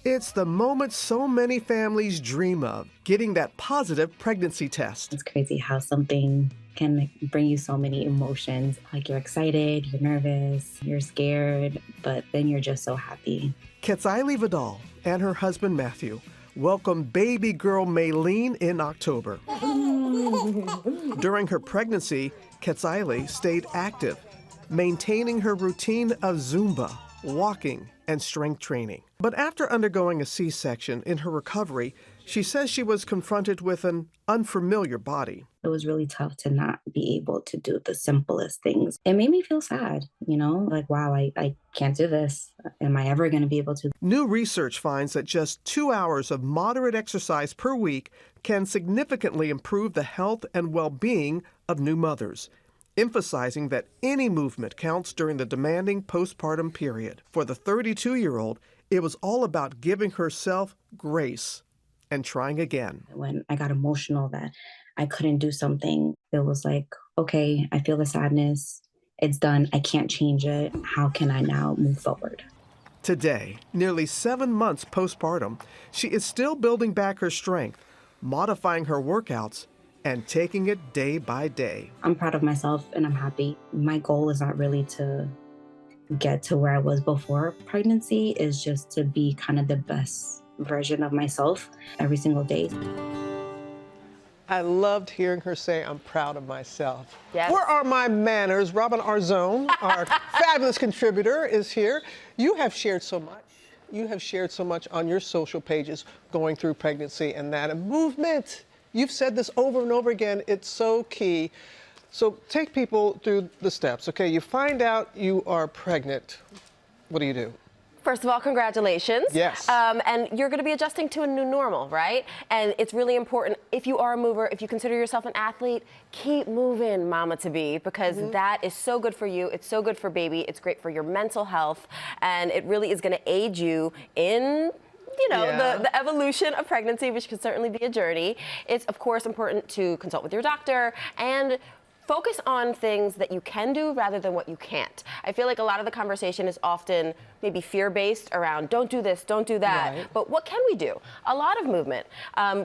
It's the moment so many families dream of, getting that positive pregnancy test. It's crazy how something can bring you so many emotions. Like you're excited, you're nervous, you're scared, but then you're just so happy. Ketsaili Vidal and her husband Matthew welcomed baby girl Maylene in October. During her pregnancy, Ketsaili stayed active, maintaining her routine of Zumba, walking, and strength training. But after undergoing a C-section in her recovery, she says she was confronted with an unfamiliar body. It was really tough to not be able to do the simplest things. It made me feel sad, like, wow, I can't do this. Am I ever going to be able to? New research finds that just 2 hours of moderate exercise per week can significantly improve the health and well-being of new mothers, emphasizing that any movement counts during the demanding postpartum period. For the 32-year-old, it was all about giving herself grace and trying again. When I got emotional that I couldn't do something, it was like, okay, I feel the sadness. It's done. I can't change it. How can I now move forward? Today, nearly 7 months postpartum, she is still building back her strength, modifying her workouts, and taking it day by day. I'm proud of myself and I'm happy. My goal is not really to get to where I was before pregnancy, is just to be kind of the best version of myself every single day. I loved hearing her say, I'm proud of myself. Yes. Where are my manners? Robin Arzon, our fabulous contributor, is here. You have shared so much. You have shared so much on your social pages going through pregnancy and that. And movement. You've said this over and over again. It's so key. So take people through the steps. Okay, you find out you are pregnant. What do you do? First of all, congratulations. Yes. And you're going to be adjusting to a new normal, right? And it's really important, if you are a mover, if you consider yourself an athlete, keep moving, mama to be, because that is so good for you. It's so good for baby. It's great for your mental health. And it really is going to aid you in the evolution of pregnancy, which can certainly be a journey. It's, of course, important to consult with your doctor and focus on things that you can do rather than what you can't. I feel like a lot of the conversation is often maybe fear-based around don't do this, don't do that. Right. But what can we do? A lot of movement.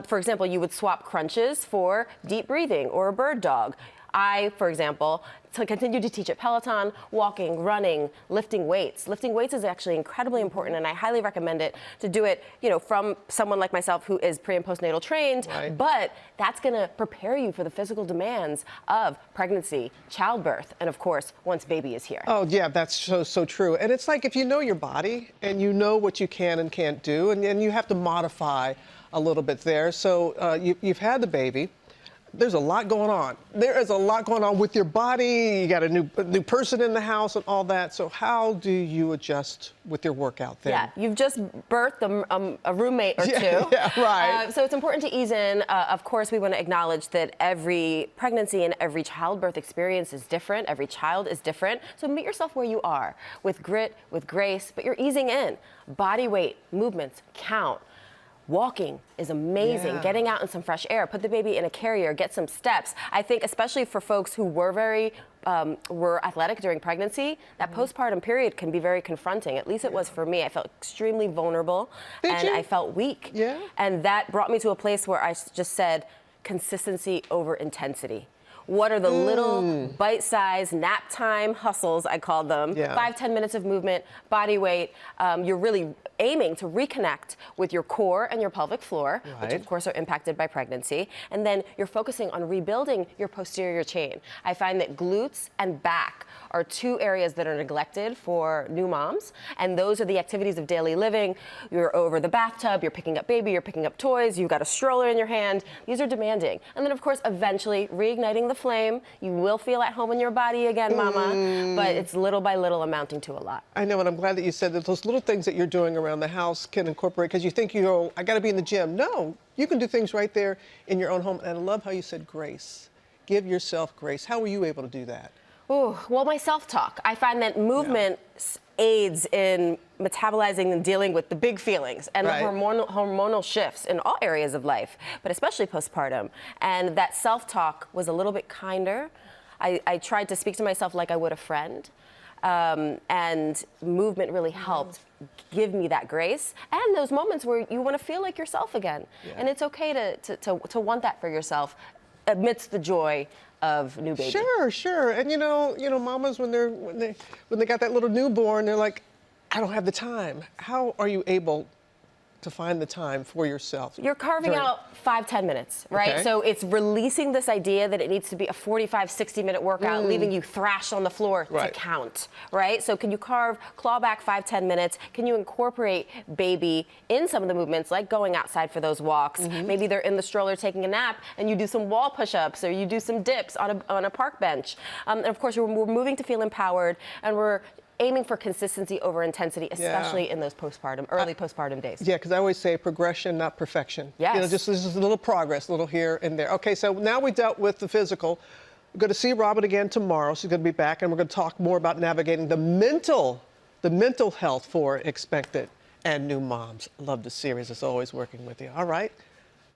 For example, you would swap crunches for deep breathing or a bird dog. I, for example, continue to teach at Peloton, walking, running, lifting weights. Lifting weights is actually incredibly important, and I highly recommend it to do it, from someone like myself who is pre and postnatal trained, Right. but that's gonna prepare you for the physical demands of pregnancy, childbirth, and of course, once baby is here. Oh, yeah, that's so true. And it's like if you know your body and you know what you can and can't do, and you have to modify a little bit there. So you've had the baby. There's a lot going on. There is a lot going on with your body. You got a new person in the house and all that. So how do you adjust with your workout then? Yeah, you've just birthed a roommate or two. Yeah, right. So it's important to ease in. Of course, we want to acknowledge that every pregnancy and every childbirth experience is different. Every child is different. So meet yourself where you are, with grit, with grace, but you're easing in. Body weight, movements count. Walking is amazing. Yeah. Getting out in some fresh air, put the baby in a carrier, get some steps. I think especially for folks who were were athletic during pregnancy, that postpartum period can be very confronting. At least it was for me. I felt extremely vulnerable and I felt weak. Yeah. And that brought me to a place where I just said, consistency over intensity. What are the little bite-sized nap time hustles, I call them, 5-10 minutes of movement, body weight. You're really aiming to reconnect with your core and your pelvic floor, which of course are impacted by pregnancy. And then you're focusing on rebuilding your posterior chain. I find that glutes and back are two areas that are neglected for new moms. And those are the activities of daily living. You're over the bathtub, you're picking up baby, you're picking up toys, you've got a stroller in your hand. These are demanding. And then of course, eventually reigniting the flame. You will feel at home in your body again, mama, but it's little by little amounting to a lot. I know, and I'm glad that you said that those little things that you're doing around the house can incorporate, because you think, I got to be in the gym. No, you can do things right there in your own home. And I love how you said grace. Give yourself grace. How were you able to do that? Oh, well, my self-talk. I find that movement aids in metabolizing and dealing with the big feelings and the hormonal shifts in all areas of life, but especially postpartum. And that self-talk was a little bit kinder. I tried to speak to myself like I would a friend. and movement really helped give me that grace and those moments where you want to feel like yourself again. Yeah. And it's okay to want that for yourself amidst the joy of new baby. Sure. And you know, mamas when they got that little newborn, they're like, I don't have the time. How are you able to find the time for yourself? You're carving out 5-10 minutes, right? Okay. So it's releasing this idea that it needs to be a 45-60-minute workout, leaving you thrashed on the floor to count, right? So can you claw back 5-10 minutes? Can you incorporate baby in some of the movements, like going outside for those walks? Maybe they're in the stroller taking a nap, and you do some wall push-ups, or you do some dips on a park bench. And of course, we're moving to feel empowered, and we're aiming for consistency over intensity, especially in those early postpartum days. Yeah, because I always say progression, not perfection. Yes. You know, just a little progress, a little here and there. Okay, so now we dealt with the physical. We're going to see Robin again tomorrow. She's going to be back, and we're going to talk more about navigating the mental health for expectant and new moms. Love the series. It's always working with you. All right.